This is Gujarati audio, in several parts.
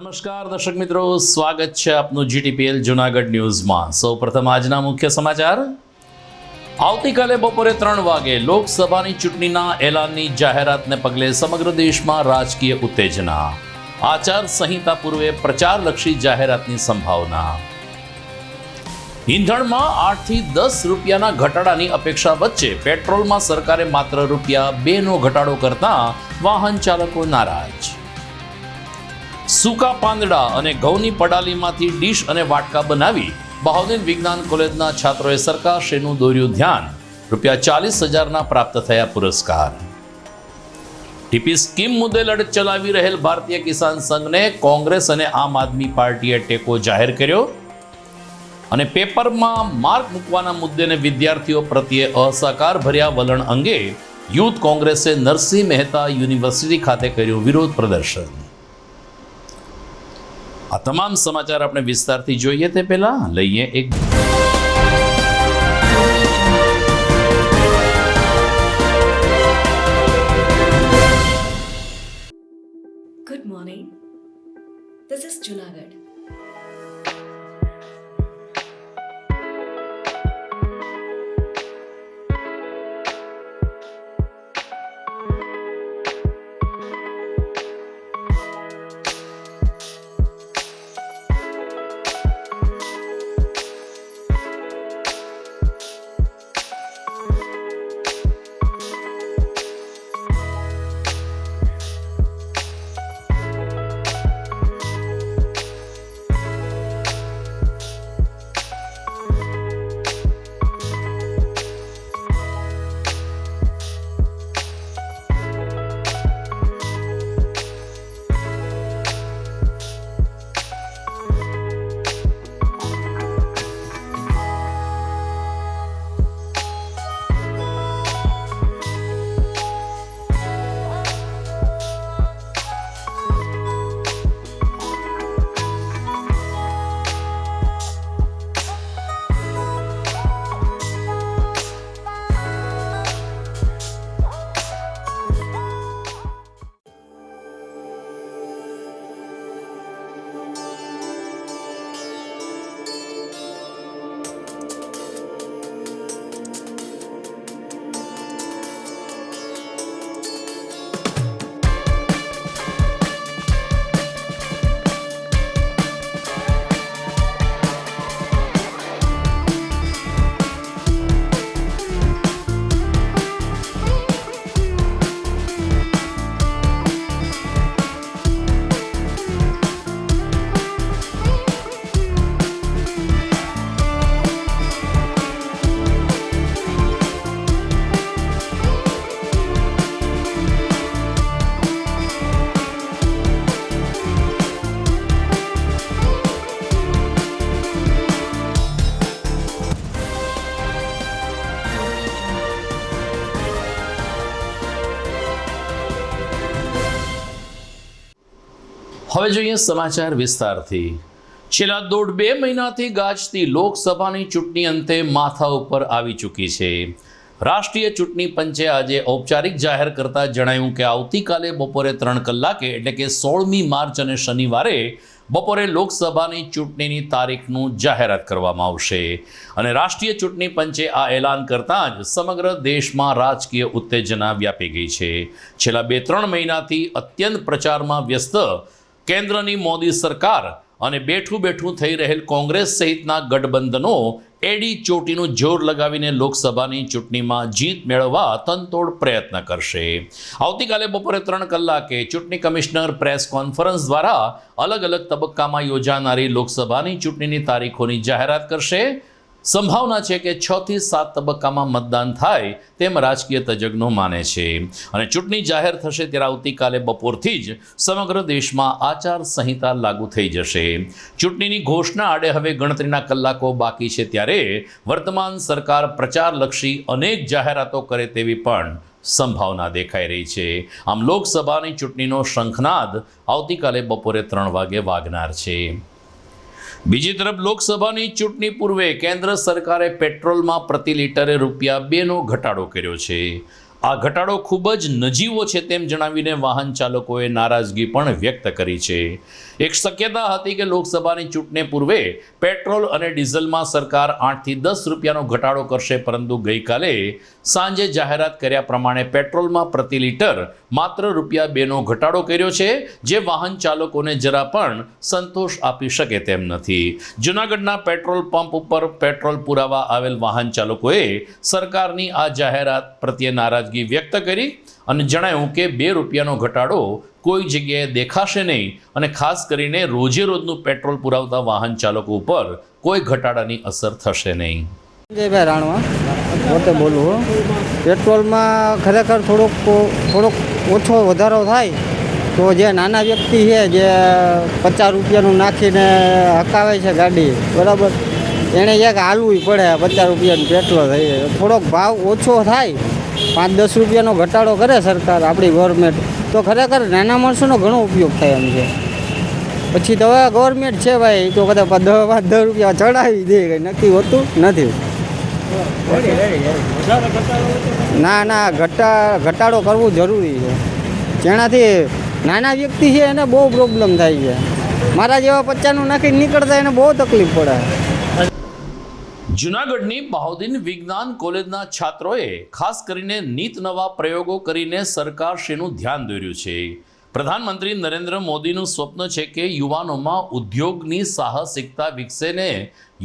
નમસ્કાર દર્શક મિત્રો, સ્વાગત છે આપનું જીટીપીએલ જૂનાગઢ ન્યૂઝમાં। સૌપ્રથમ આજના મુખ્ય સમાચાર। આવતીકાલે બપોરે 3 વાગે લોકસભાની ચૂંટણીના એલાનની જાહેરાતને પગલે સમગ્ર દેશમાં રાજકીય ઉત્તેજના। આચાર સંહિતા પૂર્વે પ્રચારલક્ષી જાહેરાતની સંભાવના। ઈંધણમાં 8 થી 10 રૂપિયાના ઘટાડાની અપેક્ષા વચ્ચે પેટ્રોલમાં સરકારે માત્ર ₹2નો ઘટાડો કરતા વાહન ચાલકો નારાજ। સૂકા પાંદડા અને ઘઉંની પડાલીમાંથી ડીશ અને વાટકા બનાવી બહાઉદ્દીન વિજ્ઞાન કોલેજના છાત્રોએ સરકારશ્રીનું દોર્યું ધ્યાન। ₹40,000ના પ્રાપ્ત થયા પુરસ્કાર। ટીપી સ્કીમ મુદ્દે લડત ચલાવી રહેલ ભારતીય કિસાન સંઘને કોંગ્રેસ અને આમ આદમી પાર્ટીએ ટેકો જાહેર કર્યો। અને પેપરમાં માર્ક મૂકવાના મુદ્દેને વિદ્યાર્થીઓ પ્રત્યે અસહકાર ભર્યા વલણ અંગે યુથ કોંગ્રેસે નરસિંહ મહેતા યુનિવર્સિટી ખાતે કર્યું વિરોધ પ્રદર્શન। આ તમામ સમાચાર આપણે વિસ્તારથી જોઈએ તે પહેલા લઈએ એક Good morning. This is Junagadh. હવે જોઈએ સમાચાર વિસ્તારથી। છેલ્લા 1.5-2 મહિનાથી ગાજતી લોકસભાની ચૂંટણી અંતે માથા ઉપર આવી ચૂકી છે। રાષ્ટ્રીય ચૂંટણી પંચે આજે ઔપચારિક જાહેર કરતા જણાવ્યું કે આવતીકાલે બપોરે 3 કલાકે એટલે કે 16મી માર્ચ અને શનિવારે બપોરે લોકસભાની ચૂંટણીની તારીખનું જાહેરાત કરવામાં આવશે। અને રાષ્ટ્રીય ચૂંટણી પંચે આ એલાન કરતાં જ સમગ્ર દેશમાં રાજકીય ઉત્તેજના વ્યાપી ગઈ છે। છેલ્લા 2-3 મહિનાથી અત્યંત પ્રચારમાં વ્યસ્ત કેન્દ્રની મોદી સરકાર અને બેઠું થઈ રહેલ કોંગ્રેસ સહિતના ગઠબંધનો એડી ચોટીનું જોર લગાવીને લોકસભાની ચૂંટણીમાં જીત મેળવવા તનતોડ પ્રયત્ન કરશે। આવતીકાલે બપોરે 3 કલાકે ચૂંટણી કમિશનર પ્રેસ કોન્ફરન્સ દ્વારા અલગ તબક્કામાં યોજાનારી લોકસભાની ચૂંટણીની તારીખોની જાહેરાત કરશે। સંભાવના છે કે 6 થી 7 તબક્કામાં મતદાન થાય તેમ રાજકીય તજજ્ઞો માને છે। અને ચૂંટણી જાહેર થશે ત્યારે આવતીકાલે બપોરથી જ સમગ્ર દેશમાં આચાર સંહિતા લાગુ થઈ જશે। ચૂંટણીની ઘોષણા આડે હવે ગણતરીના કલાકો બાકી છે ત્યારે વર્તમાન સરકાર પ્રચારલક્ષી અનેક જાહેરાતો કરે તેવી પણ સંભાવના દેખાઈ રહી છે। આમ લોકસભાની ચૂંટણીનો શંખનાદ આવતીકાલે બપોરે 3 વાગે વાગનાર છે। બીજી તરફ લોકસભાની ચૂંટણી પૂર્વે કેન્દ્ર સરકારે પેટ્રોલમાં પ્રતિ લિટરે ₹2નો ઘટાડો કર્યો છે। આ ઘટાડો ખૂબ જ નજીવો છે તેમ જણાવીને વાહન ચાલકોએ નારાજગી પણ વ્યક્ત કરી છે. એક શક્યતા હતી કે લોકસભાની ચૂંટણી પૂર્વે પેટ્રોલ અને ડીઝલમાં સરકાર 8 થી 10 રૂપિયાનો ઘટાડો કરશે, પરંતુ ગઈકાલે સાંજે જાહેરાત કર્યા પ્રમાણે પેટ્રોલમાં પ્રતિ લીટર માત્ર ₹2નો ઘટાડો કર્યો છે, જે વાહન ચાલકોને જરા પણ સંતોષ આપી શકે તેમ નથી. જૂનાગઢના પેટ્રોલ પંપ ઉપર પેટ્રોલ પુરાવા આવેલ વાહન ચાલકોએ સરકારની આ જાહેરાત પ્રત્યે નારાજગી વ્યક્ત કરી અને જણાવ્યું કે ₹2નો ઘટાડો કોઈ જગ્યાએ દેખાશે નહીં અને ખાસ કરીને રોજે રોજનું પેટ્રોલ પુરાવતા વાહન ચાલકો ઉપર કોઈ ઘટાડાની અસર થશે નહીં. જયભાઈ રાણવા પોતે બોલું. પેટ્રોલમાં ખરેખર થોડોક ઓછો વધારો થાય તો જે નાના વ્યક્તિ છે જે ₹50 નાખીને હકાવે છે ગાડી, બરાબર, એણે એક હાલવું પડે. ₹50 પેટ્રોલ થઈ થોડોક ભાવ ઓછો થાય, 5-10 રૂપિયાનો ઘટાડો કરે સરકાર, આપણી ગવર્મેન્ટ, તો ખરેખર નાના માણસોનો ઘણો ઉપયોગ થાય એમ છે. પછી તો હવે ગવર્મેન્ટ છે ભાઈ, તો કદાચ 10 રૂપિયા ચડાવી દે, કંઈ નક્કી હોતું નથી. ના ઘટાડો કરવો જરૂરી છે, જેનાથી નાના વ્યક્તિ છે એને બહુ પ્રોબ્લેમ થાય છે. મારા જેવા 50નું નાખી નીકળતા એને બહુ તકલીફ પડે. જૂનાગઢની બહાઉદ્દીન વિજ્ઞાન કોલેજના છાત્રોએ ખાસ કરીને નીત નવા પ્રયોગો કરીને સરકારશ્રીનું ધ્યાન દોર્યું છે. પ્રધાનમંત્રી નરેન્દ્ર મોદીનું સ્વપ્ન છે કે યુવાનોમાં ઉદ્યોગની સાહસિકતા વિકસે ને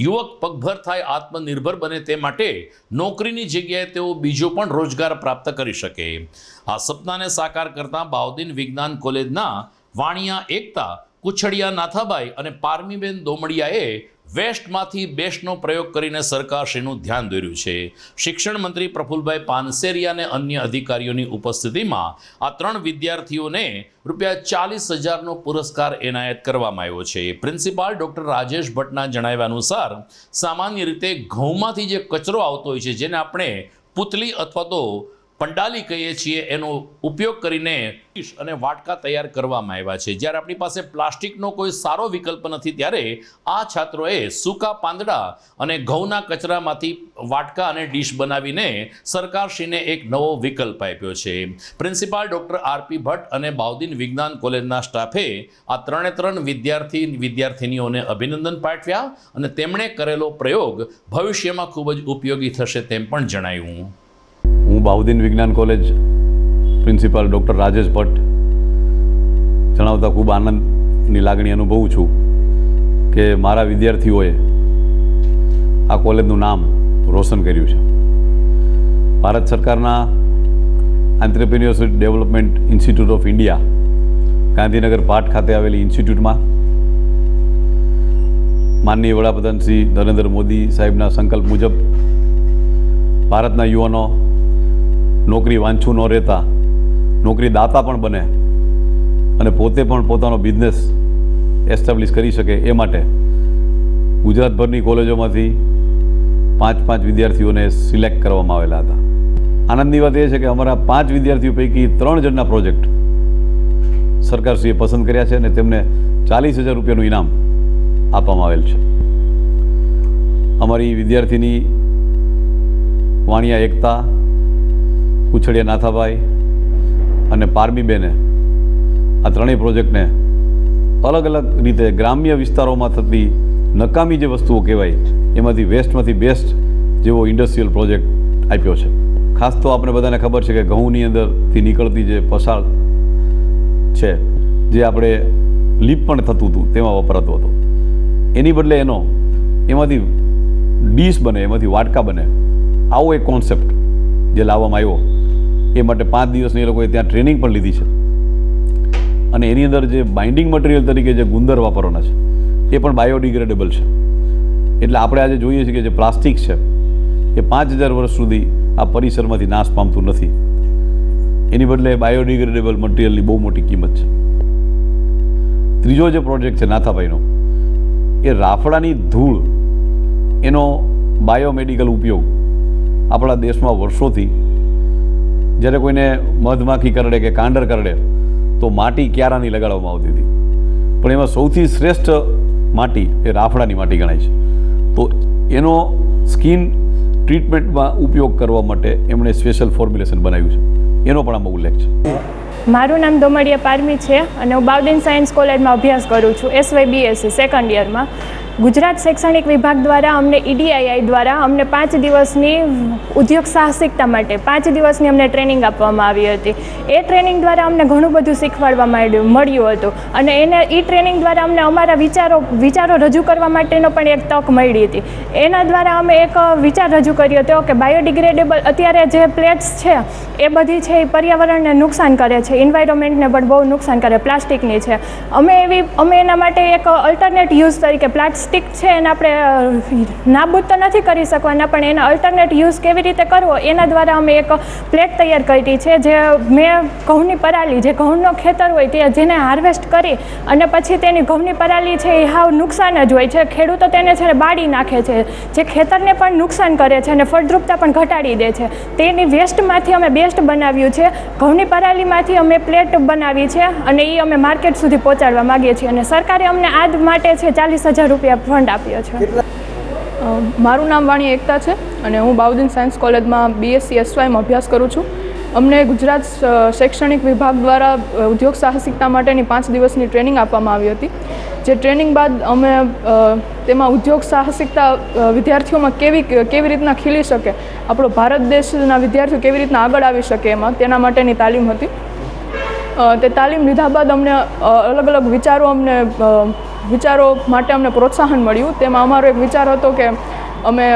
યુવક પગભર થાય, આત્મનિર્ભર બને. તે માટે નોકરીની જગ્યાએ તેઓ બીજો પણ રોજગાર પ્રાપ્ત કરી શકે. આ સપનાને સાકાર કરતા બહાઉદ્દીન વિજ્ઞાન કોલેજના વાણિયા એકતા, કુછડિયા નાથાભાઈ અને પારમીબેન દોમડિયાએ વેસ્ટમાંથી બેસ્ટનો પ્રયોગ કરીને સરકારશ્રીનું ધ્યાન દોર્યું છે. શિક્ષણ મંત્રી પ્રફુલભાઈ પાનસેરિયા અને અન્ય અધિકારીઓની ઉપસ્થિતિમાં આ 3 વિદ્યાર્થીઓને ₹40,000નો પુરસ્કાર એનાયત કરવામાં આવ્યો છે. પ્રિન્સિપાલ ડૉક્ટર રાજેશ ભટ્ટના જણાવ્યા અનુસાર સામાન્ય રીતે ઘઉંમાંથી જે કચરો આવતો હોય છે, જેને આપણે પુતલી અથવા તો પંડાલી કહીએ છીએ, એનો ઉપયોગ કરીને અને વાટકા તૈયાર કરવામાં આવ્યા છે. જ્યારે આપણી પાસે પ્લાસ્ટિકનો કોઈ સારો વિકલ્પ નથી, ત્યારે આ છાત્રોએ સૂકા પાંદડા અને ઘઉંના કચરામાંથી વાટકા અને ડીશ બનાવીને સરકારશ્રીને એક નવો વિકલ્પ આપ્યો છે. પ્રિન્સિપાલ ડૉક્ટર આરપી ભટ્ટ અને બહાઉદ્દીન વિજ્ઞાન કોલેજના સ્ટાફે આ 3 વિદ્યાર્થીનીઓને અભિનંદન પાઠવ્યા અને તેમણે કરેલો પ્રયોગ ભવિષ્યમાં ખૂબ જ ઉપયોગી થશે તેમ પણ જણાવ્યું. હું બહાઉદ્દીન વિજ્ઞાન college principal doctor Rajesh Bhatt જણાવતા ખૂબ આનંદની લાગણી અનુભવું છું કે મારા વિદ્યાર્થીઓએ આ કોલેજનું નામ રોશન કર્યું છે. ભારત સરકારના entrepreneurship development institute of India Gandhinagar પાટ ખાતે આવેલી ઇન્સ્ટિટ્યૂટમાં માનનીય વડાપ્રધાન શ્રી નરેન્દ્ર મોદી સાહેબના સંકલ્પ મુજબ ભારતના યુવાનો નોકરી વાંછું ન રહેતા નોકરી દાતા પણ બને અને પોતે પણ પોતાનો બિઝનેસ એસ્ટાબ્લિશ કરી શકે, એ માટે ગુજરાતભરની કોલેજોમાંથી 5 વિદ્યાર્થીઓને સિલેક્ટ કરવામાં આવેલા હતા. આનંદની વાત એ છે કે અમારા 5 વિદ્યાર્થીઓ પૈકી 3 જણના પ્રોજેક્ટ સરકારશ્રીએ પસંદ કર્યા છે અને તેમને ₹40,000નું ઇનામ આપવામાં આવેલ છે. અમારી વિદ્યાર્થીની વાણિયા એકતા, કુછડિયા નાથાભાઈ અને પારમીબેને આ 3 પ્રોજેક્ટને અલગ અલગ રીતે ગ્રામ્ય વિસ્તારોમાં થતી નકામી જે વસ્તુઓ કહેવાય એમાંથી વેસ્ટમાંથી બેસ્ટ જેવો ઇન્ડસ્ટ્રીયલ પ્રોજેક્ટ આપ્યો છે. ખાસ તો આપણે બધાને ખબર છે કે ઘઉંની અંદરથી નીકળતી જે પસાળ છે, જે આપણે લીપ પણ થતું હતું તેમાં વપરાતો હતો, એની બદલે એમાંથી ડીશ બને, એમાંથી વાટકા બને, આવો એક કોન્સેપ્ટ જે લાવવામાં આવ્યો. એ માટે 5 દિવસની એ લોકોએ ત્યાં ટ્રેનિંગ પણ લીધી છે અને એની અંદર જે બાઇન્ડિંગ મટીરિયલ તરીકે જે ગુંદર વાપરવાના છે એ પણ બાયોડિગ્રેડેબલ છે. એટલે આપણે આજે જોઈએ છીએ કે જે પ્લાસ્ટિક છે એ 5000 વર્ષ સુધી આ પરિસરમાંથી નાશ પામતું નથી. એની બદલે બાયોડિગ્રેડેબલ મટીરિયલની બહુ મોટી કિંમત છે. ત્રીજો જે પ્રોજેક્ટ છે નાથાભાઈનો, એ રાફડાની ધૂળ એનો બાયોમેડિકલ ઉપયોગ આપણા દેશમાં વર્ષોથી, જ્યારે કોઈને મધમાખી કરડે કે કાંડર કરડે તો માટી ક્યારાની લગાડવામાં આવતી હતી, પણ એમાં સૌથી શ્રેષ્ઠ માટી એ રાફડાની માટી ગણાય છે. તો એનો સ્કિન ટ્રીટમેન્ટમાં ઉપયોગ કરવા માટે એમણે સ્પેશિયલ ફોર્મ્યુલેશન બનાવ્યું છે, એનો પણ આમાં ઉલ્લેખ છે. મારું નામ દોમડિયા પારમી છે અને હું બાઉદીન સાયન્સ કોલેજમાં અભ્યાસ કરું છું, SYBSc સેકન્ડ યરમાં. ગુજરાત શૈક્ષણિક વિભાગ દ્વારા અમને EDII દ્વારા અમને 5 દિવસની ઉદ્યોગ સાહસિકતા માટે 5 દિવસની અમને ટ્રેનિંગ આપવામાં આવી હતી. એ ટ્રેનિંગ દ્વારા અમને ઘણું બધું શીખવાડવા મળ્યું હતું અને એ ટ્રેનિંગ દ્વારા અમને અમારા વિચારો રજૂ કરવા માટેનો પણ એક તક મળી હતી. એના દ્વારા અમે એક વિચાર રજૂ કર્યો હતો કે બાયોડિગ્રેડેબલ અત્યારે જે પ્લેટ્સ છે એ બધી છે એ પર્યાવરણને નુકસાન કરે છે, એન્વાયરમેન્ટને પણ બહુ નુકસાન કરે, પ્લાસ્ટિકની છે. અમે એના માટે એક અલ્ટરનેટ યુઝ તરીકે પ્લાસ્ટિક છે એને આપણે નાબૂદ તો નથી કરી શકવાના, પણ એના અલ્ટરનેટ યુઝ કેવી રીતે કરવો એના દ્વારા અમે એક પ્લેટ તૈયાર કરી છે. જે મેં ઘઉંની પરાલી, જે ઘઉંનો ખેતર હોય તે જેને હાર્વેસ્ટ કરી અને પછી તેની ઘઉંની પરાલી છે એ હાવ નુકસાન જ હોય છે, ખેડૂતો તેને છે ને બાળી નાખે છે, જે ખેતરને પણ નુકસાન કરે છે અને ફળદ્રુપતા પણ ઘટાડી દે છે. તેની વેસ્ટમાંથી અમે બેસ્ટ બનાવ્યું છે. ઘઉંની પરાલીમાંથી અમે પ્લેટ બનાવી છે અને એ અમે માર્કેટ સુધી પહોંચાડવા માગીએ છીએ અને સરકારે અમને આ માટે છે 40,000 રૂપિયા ફંડ આપ્યો છે. મારું નામ વાણી એકતા છે અને હું બાઉદીન સાયન્સ કોલેજમાં BSc SYમાં અભ્યાસ કરું છું. અમને ગુજરાત શૈક્ષણિક વિભાગ દ્વારા ઉદ્યોગ સાહસિકતા માટેની 5 દિવસની ટ્રેનિંગ આપવામાં આવી હતી. જે ટ્રેનિંગ બાદ અમે તેમાં ઉદ્યોગ સાહસિકતા વિદ્યાર્થીઓમાં કેવી રીતના ખીલી શકે, આપણો ભારત દેશના વિદ્યાર્થીઓ કેવી રીતના આગળ આવી શકે એમાં તેના માટેની તાલીમ હતી. તે તાલીમ લીધા બાદ અમને અલગ અલગ વિચારો માટે અમને પ્રોત્સાહન મળ્યું. તેમાં અમારો એક વિચાર હતો કે અમે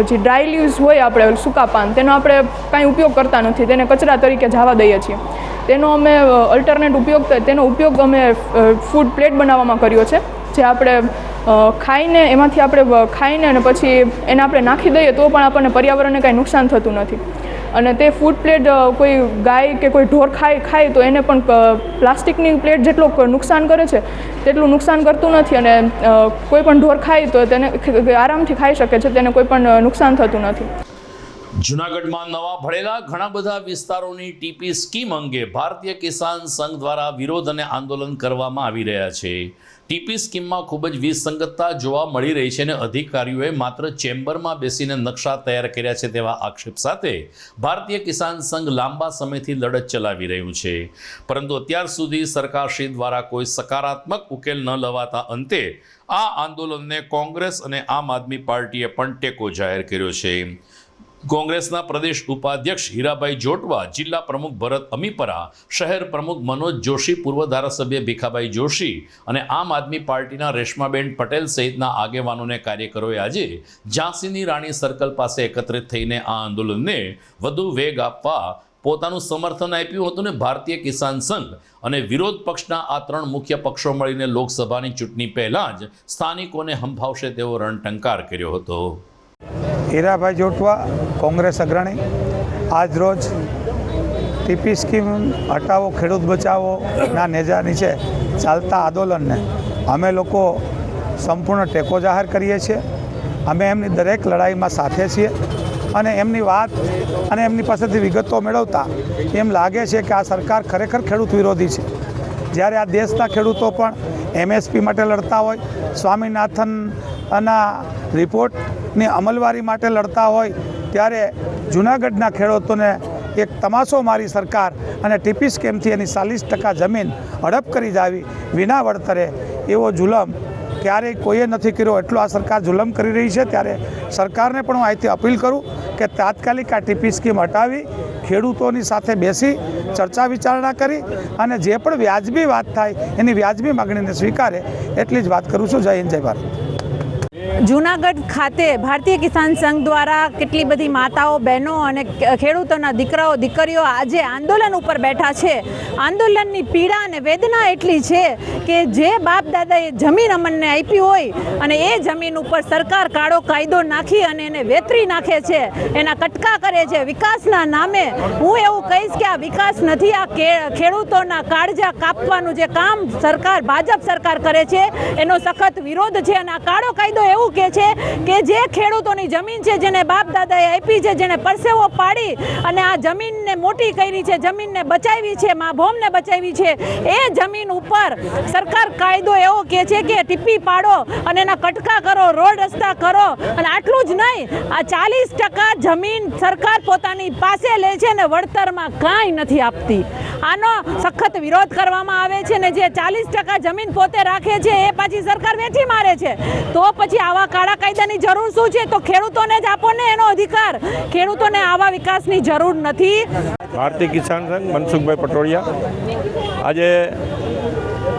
જે ડ્રાય લીવ્સ હોય આપણે સૂકા પાન, તેનો આપણે કાંઈ ઉપયોગ કરતા નથી, તેને કચરા તરીકે જવા દઈએ છીએ. તેનો અમે અલ્ટરનેટ તેનો ઉપયોગ અમે ફૂડ પ્લેટ બનાવવામાં કર્યો છે, જે આપણે એમાંથી આપણે ખાઈને અને પછી એને આપણે નાખી દઈએ તો પણ આપણને પર્યાવરણને કાંઈ નુકસાન થતું નથી. અને તે ફૂડ પ્લેટ કોઈ ગાય કે કોઈ ઢોર ખાય તો એને પણ પ્લાસ્ટિકની પ્લેટ જેટલું નુકસાન કરે છે તેટલું નુકસાન કરતું નથી અને કોઈ પણ ઢોર ખાય તો તેને આરામથી ખાઈ શકે છે, તેને કોઈ પણ નુકસાન થતું નથી. જૂનાગઢમાં નવા ભળેલા ઘણા બધા વિસ્તારોની ટીપી સ્કીમ અંગે ભારતીય કિસાન સંઘ દ્વારા વિરોધ અને આંદોલન કરવામાં આવી રહ્યા છે. ટીપી સ્કીમમાં ખૂબ જ વિસંગતતા જોવા મળી રહી છે અને અધિકારીઓએ માત્ર ચેમ્બરમાં બેસીને નકશા તૈયાર કર્યા છે તેવા આક્ષેપ સાથે ભારતીય કિસાન સંઘ લાંબા સમયથી લડત ચલાવી રહ્યું છે. પરંતુ અત્યાર સુધી સરકારશ્રી દ્વારા કોઈ સકારાત્મક ઉકેલ ન લવાતા અંતે આ આંદોલનને કોંગ્રેસ અને આમ આદમી પાર્ટીએ પણ ટેકો જાહેર કર્યો છે. કોંગ્રેસના પ્રદેશ ઉપાધ્યક્ષ હીરાભાઈ જોટવા, જિલ્લા પ્રમુખ ભરત અમીપરા, શહેર પ્રમુખ મનોજ જોશી, પૂર્વ ધારાસભ્ય ભીખાભાઈ જોશી અને આમ આદમી પાર્ટીના રેશમાબેન પટેલ સહિતના આગેવાનોને કાર્યકરોએ આજે ઝાંસીની રાણી સર્કલ પાસે એકત્રિત થઈને આ આંદોલનને વધુ વેગ આપવા પોતાનું સમર્થન આપ્યું હતું અને ભારતીય કિસાન સંઘ અને વિરોધ પક્ષના આ 3 મુખ્ય પક્ષો મળીને લોકસભાની ચૂંટણી પહેલાં જ સ્થાનિકોને હંફાવશે તેવો રણટંકાર કર્યો હતો. હીરાભાઈ જોટવા, કોંગ્રેસ અગ્રણી. આજ રોજ ટીપી સ્કીમ હટાવો ખેડૂત બચાવોના નેજા નીચે ચાલતા આંદોલનને અમે લોકો સંપૂર્ણ ટેકો જાહેર કરીએ છીએ. અમે એમની દરેક લડાઈમાં સાથે છીએ અને એમની વાત અને એમની પાસેથી વિગતો મેળવતા એમ લાગે છે કે આ સરકાર ખરેખર ખેડૂત વિરોધી છે. જ્યારે આ દેશના ખેડૂતો પણ MSP માટે લડતા હોય, સ્વામિનાથનના રિપોર્ટની અમલવારી માટે લડતા હોય, ત્યારે જૂનાગઢના ખેડૂતોને એક તમાશો મારી સરકાર અને ટીપી સ્કીમથી એની 40% જમીન હડપ કરી જાવી વિના વળતરે એવો જુલમ ક્યારેય કોઈએ નથી કર્યો. એટલો આ સરકાર જુલમ કરી રહી છે. ત્યારે સરકારને પણ હું અહીંથી અપીલ કરું કે તાત્કાલિક આ ટીપી સ્કીમ હટાવી ખેડૂતોની સાથે બેસી ચર્ચા વિચારણા કરી અને જે પણ વ્યાજબી વાત થાય એની વ્યાજબી માગણીને સ્વીકારે એટલી જ વાત કરું છું. જય હિન્દ, જય ભારત. જૂનાગઢ ખાતે ભારતીય કિસાન સંઘ દ્વારા કેટલી બધી માતાઓ, બહેનો અને ખેડૂતોના દીકરાઓ, દીકરીઓ આજે આંદોલન ઉપર બેઠા છે. આંદોલનની પીડા અને વેદના એટલી છે કે જે બાપ દાદાએ જમીન અમને આપી હોય અને એ જમીન ઉપર સરકાર કાળો કાયદો નાખી અને એને વેતરી નાખે છે, એના કટકા કરે છે વિકાસના નામે. હું એવું કહીશ કે આ વિકાસ નથી, આ ખેડૂતોના કાળજા કાપવાનું જે કામ સરકાર, ભાજપ સરકાર કરે છે એનો સખત વિરોધ છે અને આ કાળો કાયદો એવું એવું કહે છે કે જે ખેડૂતોની જમીન છે, જેને બાપ દાદાએ આપી છે, જેને પરસેવો પાડી અને આ જમીનને મોટી કરી છે, જમીનને બચાવી છે, મા ભોમને બચાવી છે, એ જમીન ઉપર સરકાર કાયદો એવો કહે છે કે ટીપી પાડો અને એના કટકા કરો, રોડ રસ્તા કરો. અને આટલું જ નહીં, આ 40% જમીન સરકાર પોતાની પાસે લે છે અને વળતરમાં કાંઈ નથી આપતી. આનો સખત વિરોધ કરવામાં આવે છે ને જે 40% જમીન પોતે રાખે છે એ પાછી સરકાર વેઠી મારે છે. તો પછી આવા કાળા કાયદાની જરૂર શું છે? તો ખેડૂતોને જ આપો ને એનો અધિકાર. ખેડૂતોને આવા વિકાસની જરૂર નથી. ભારતીય કિસાન સંઘ, મનસુખભાઈ પટોળિયા. આજે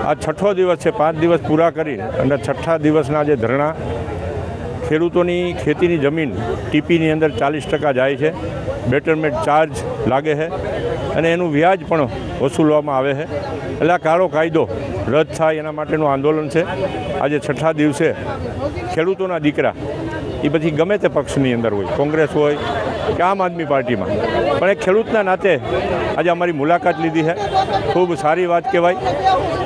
આ 6થો દિવસ છે, 5 દિવસ પૂરા કરી અને 6થા દિવસના જે ધરણા, ખેડૂતોની ખેતીની જમીન ટીપીની અંદર 40% જાય છે, બેટરમેન્ટ ચાર્જ લાગે છે અને એનું વ્યાજ પણ વસૂલવામાં આવે છે. એટલે આ કાળો કાયદો રદ થાય એના માટેનું આંદોલન છે. આજે 6થા દિવસે ખેડૂતોના દીકરા, એ પછી ગમે તે પક્ષની અંદર હોય, કોંગ્રેસ હોય કે આમ આદમી પાર્ટીમાં, પણ એક ખેડૂતના નાતે આજે અમારી મુલાકાત લીધી છે. ખૂબ સારી વાત કહેવાય,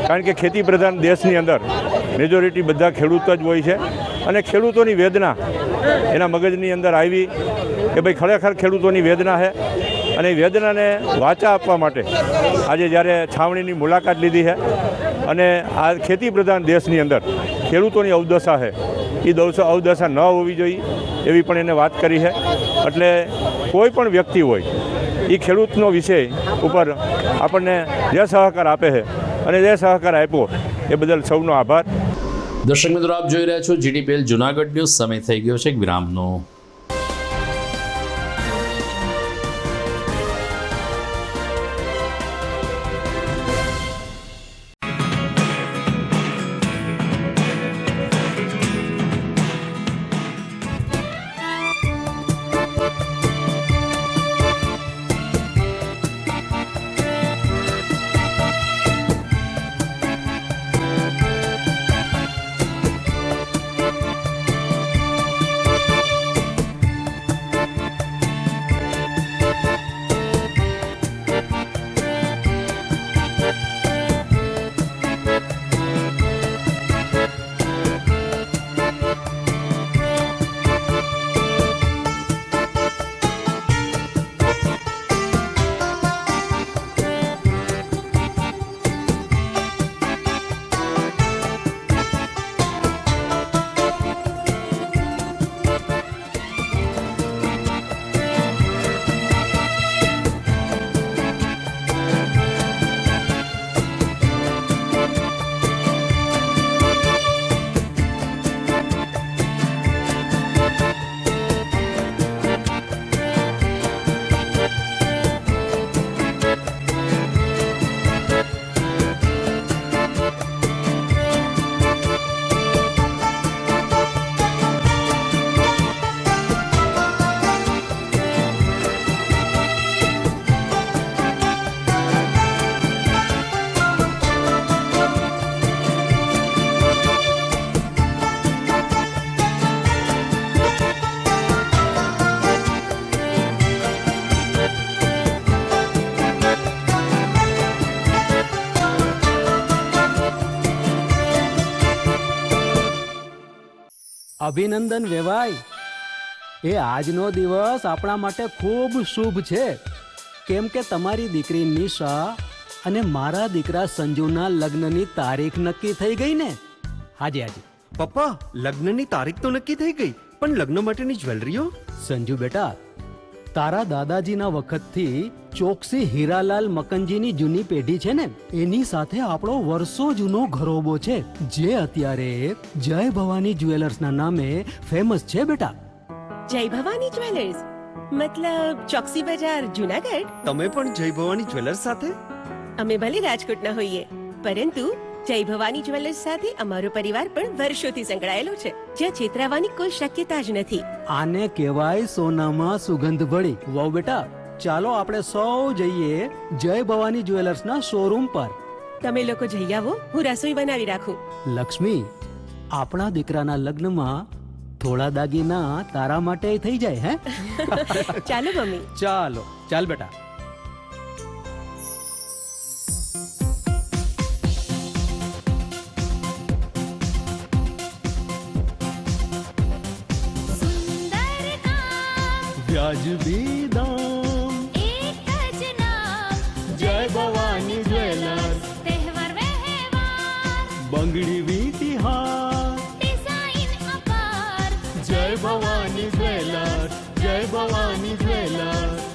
કારણ કે ખેતી પ્રધાન દેશની અંદર મેજોરિટી બધા ખેડૂત જ હોય છે અને ખેડૂતોની વેદના એના મગજની અંદર આવી કે ભાઈ ખરેખર ખેડૂતોની વેદના છે અને એ વેદનાને વાચા આપવા માટે આજે જ્યારે છાવણીની મુલાકાત લીધી છે અને આ ખેતી પ્રધાન દેશની અંદર ખેડૂતોની અવદશા છે, એ અવદશા ન હોવી જોઈએ એવી પણ એને વાત કરી છે. એટલે કોઈ પણ વ્યક્તિ હોય, એ ખેડૂતનો વિષય ઉપર આપણને જે સહકાર આપે છે અને જે સહકાર આપ્યો એ બદલ સૌનો આભાર. દર્શક મિત્રો, આપ જોઈ રહ્યા છો GTPL જુનાગઢ ન્યૂઝ. સમય થઈ ગયો છે એક વિરામનો. અભિનંદન વેવાય. એ આજનો દિવસ આપણા માટે ખૂબ શુભ છે, કેમ કે તમારી દીકરી નિશા અને મારા દીકરા સંજુના લગ્નની તારીખ નક્કી થઈ ગઈ ને. હાજી હાજી પપ્પા, લગ્નની તારીખ તો નક્કી થઈ ગઈ, પણ લગ્ન માટેની જ્વેલરીઓ? સંજુ બેટા, તારા દાદાજીના વખતથી ચોકસી હીરાલાલ મકનજીની જૂની પેઢી છે ને, એની સાથે આપણો વર્ષો જૂનો ઘરોબો છે, જે અત્યારે જય ભવાની જ્વેલર્સના નામે ફેમસ છે બેટા. જય ભવાની જ્વેલર્સ મતલબ ચોકસી બજાર જુનાગઢ? તમે પણ જય ભવાની જ્વેલર્સ સાથે? અમે ભલે રાજકોટના હોઈએ, પરંતુ જય ભવાની જ્વેલર્સ સાથે અમારો પરિવાર પણ વર્ષોથી સંકળાયેલો છે, જ્યાં છેતરાવાની કોઈ શક્યતા જ નથી. આને કહેવાય સોનામાં સુગંધ ભળી. વાવ બેટા, ચાલો આપણે સૌ જઈએ જય ભવાની જ્વેલર્સના શોરૂમ પર. તમે લોકો જઈ આવો, હું રસોઈ બનાવી રાખું. લક્ષ્મી, આપણા દીકરાના લગ્નમાં થોડા દાગીના તારા માટે થઈ જાય. હે ચાલો મમ્મી. ચાલો ચાલ બેટા. વ્યાજબી દામ, એક જ નામ, જય ભવાની જ્વેલર્સ, તહેવાર વ્યવહાર, બંગડી વીટી હાર, ડિઝાઇન અપાર, જય ભવાની જ્વેલર્સ, જય ભવાની જ્વેલર્સ.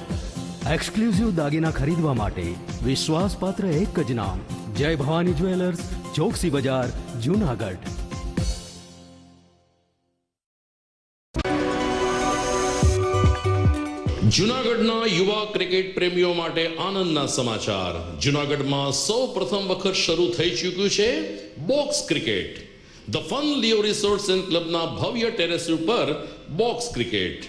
એક્સક્લુઝિવ દાગીના ખરીદવા માટે વિશ્વાસપાત્ર એક જ નામ, જય ભવાની જ્વેલર્સ, ચોકસી બજાર, જૂનાગઢ. જૂનાગઢના યુવા ક્રિકેટ પ્રેમીઓ માટે આનંદના સમાચાર. જૂનાગઢમાં સૌ પ્રથમ વખત શરૂ થઈ ચૂક્યું છે box cricket. The fun Leo resorts and ક્લબના ભવ્ય ટેરેસ ઉપર બોક્સ ક્રિકેટ.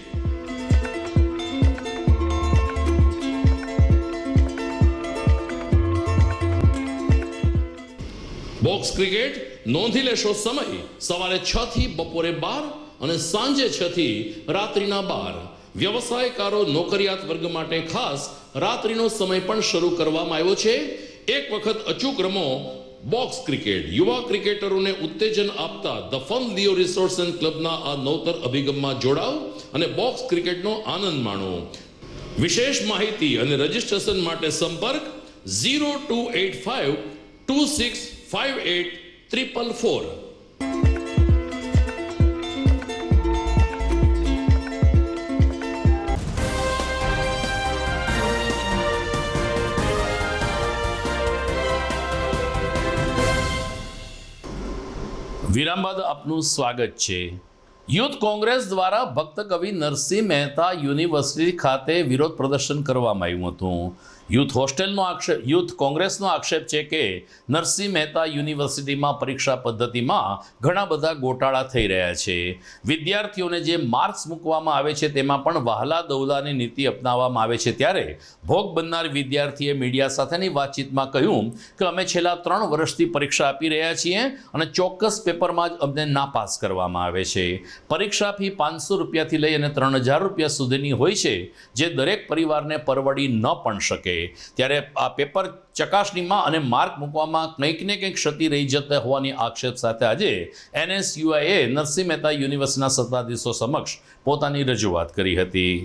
બોક્સ ક્રિકેટ નોંધી લેશો સમય સવારે 6 થી બપોરે 12 અને સાંજે 6 થી રાત્રિના 12. વ્યવસાયકારો નોકરિયાત વર્ગ માટે ખાસ રાત્રિનો સમય પણ શરૂ કરવામાં આવ્યો છે. એક વખત અચૂક રમો બોક્સ ક્રિકેટ. યુવા ક્રિકેટરોને ઉત્તેજન આપતા the fun Leo resorts and ક્લબના આ નવતર અભિગમમાં જોડાઓ અને બોક્સ ક્રિકેટનો આનંદ માણો. વિશેષ માહિતી અને રજીસ્ટ્રેશન માટે સંપર્ક 0285 2658 વિરામ બાદ આપનું સ્વાગત છે. યુથ કોંગ્રેસ દ્વારા ભક્ત કવિ નરસિંહ મહેતા યુનિવર્સિટી ખાતે વિરોધ પ્રદર્શન કરવામાં આવ્યું હતું. યુથ કોંગ્રેસનો આક્ષેપ છે કે નરસિંહ મહેતા યુનિવર્સિટીમાં પરીક્ષા પદ્ધતિમાં ઘણા બધા ગોટાળા થઈ રહ્યા છે. વિદ્યાર્થીઓને જે માર્ક્સ મૂકવામાં આવે છે તેમાં પણ વહાલા દવલાની નીતિ અપનાવવામાં આવે છે. ત્યારે ભોગ બનનાર વિદ્યાર્થીએ મીડિયા સાથેની વાતચીતમાં કહ્યું કે અમે છેલ્લા 3 વર્ષથી પરીક્ષા આપી રહ્યા છીએ અને ચોક્કસ પેપરમાં જ અમને નાપાસ કરવામાં આવે છે. પરીક્ષા ફી 500 રૂપિયાથી લઈ અને 3000 રૂપિયા સુધીની હોય છે, જે દરેક પરિવારને પરવડી ન પણ શકે. ત્યારે આ પેપર ચકાસણીમાં અને માર્ક મૂકવામાં કંઈક ને કંઈક ક્ષતિ રહી જતા હોવાની આક્ષેપ સાથે આજે NSUIએ નરસિંહ મહેતા યુનિવર્સિટીના સત્તાધીશો સમક્ષ પોતાની રજૂઆત કરી હતી.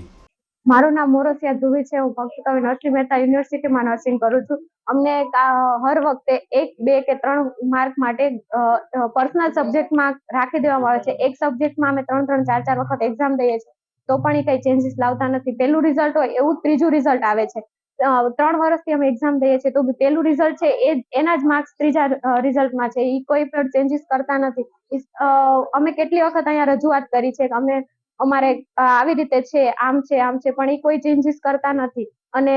મારું નામ મોરસિયા ધ્રુવી છે. હું ભક્ત કવિ નરસિંહ મહેતા યુનિવર્સિટીમાં નર્સિંગ કરું છું. અમને હર વખતે 1, 2 કે 3 માર્ક માટે પર્સનલ સબ્જેક્ટમાં રાખી દેવામાં આવે છે. એક સબ્જેક્ટમાં અમે 3, 4 વખત એક્ઝામ દઈએ છીએ તો પણ એ કઈ ચેન્જીસ લાવતા નથી. પહેલું રિઝલ્ટ હોય એવું ત્રીજું રિઝલ્ટ આવે છે. 3 વર્ષથી અમે એક્ઝામ દઈએ છીએ તો પહેલું રિઝલ્ટ છે એના જ માર્ક્સ ત્રીજા રિઝલ્ટમાં છે. એ કોઈ પણ ચેન્જીસ કરતા નથી. અમે કેટલી વખત અહીંયા રજૂઆત કરી છે કે અમારે આવી રીતે છે, આમ છે, પણ એ કોઈ ચેન્જીસ કરતા નથી. અને